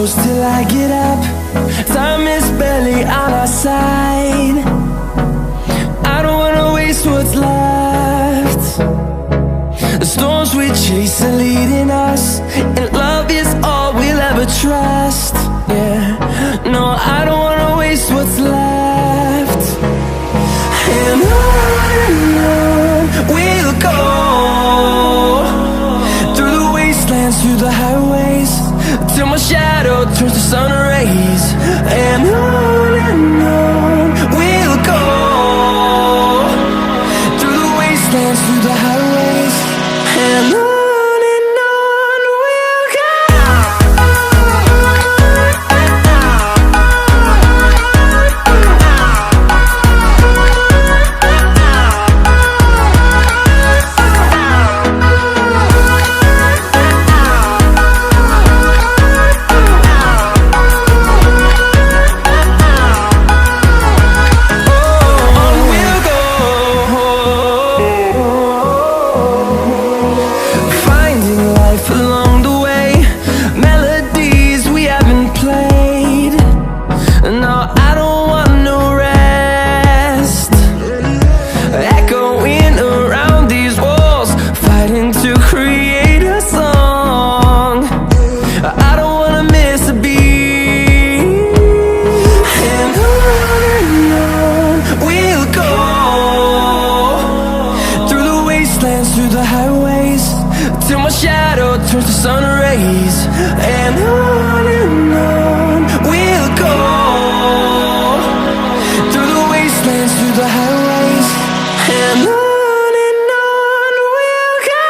close till I get up. Time is barely on our side. I don't wanna waste what's left. The storms we chase are leading us, and love is all we'll ever trust. Yeah, no, I don't wanna waste what's left. And on we'll go, through the wastelands, through the highways, till my shadow turns to sun rays. And on we'll go, through the wastelands, through the highways, and on we'll go. Through the highways, till my shadow turns to sun rays. And on we'll go, through the wastelands, through the highways, and on we'll go.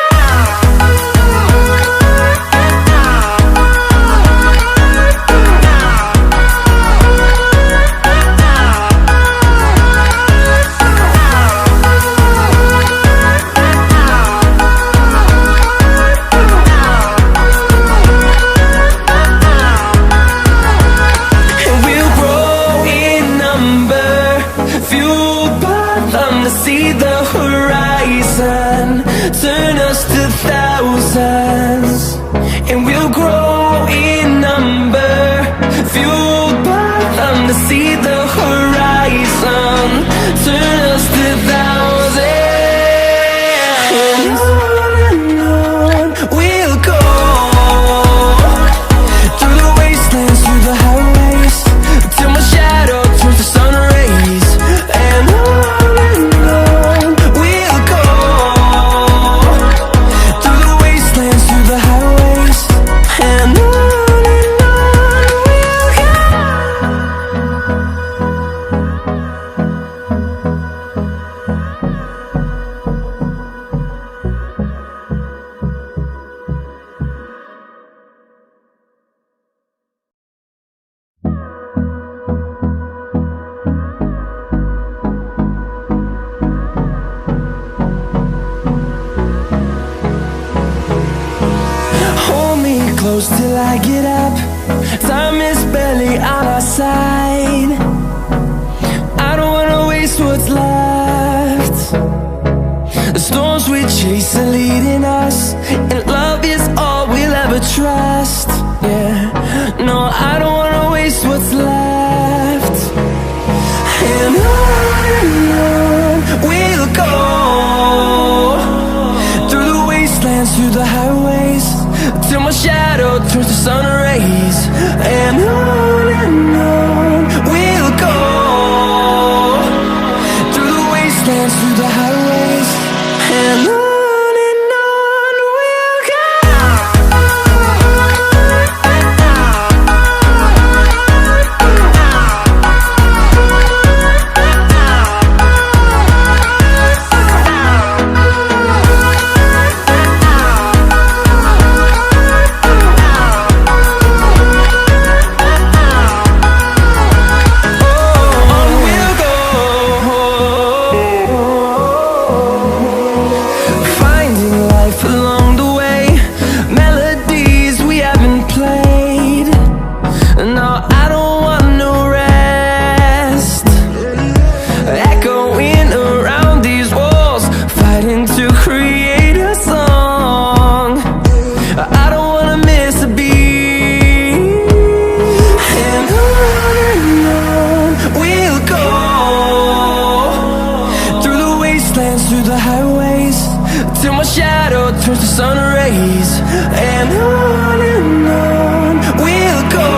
See the horizon, turn us to thousands, and we'll grow in number, fueled by them to see the horizon, turn us to thousands. And on we'll go, through the wastelands, through the highways, till my shadow turns to sun rays. And close till I get up. Time is barely on our side. I don't wanna waste what's left. The storms we chase are leading us, and love is all we'll ever trust. Yeah, no, I don't wanna waste what's left. And on we'll go, through the wastelands, through the highways, till my shadow turns to sun rays. And on we'll go, through the wastelands, through the highways, and on we'll go. till my shadow turns to sun rays. And on we'll go,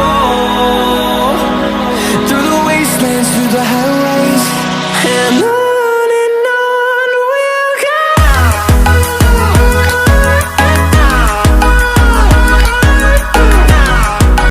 through the wastelands, through the highways, and on.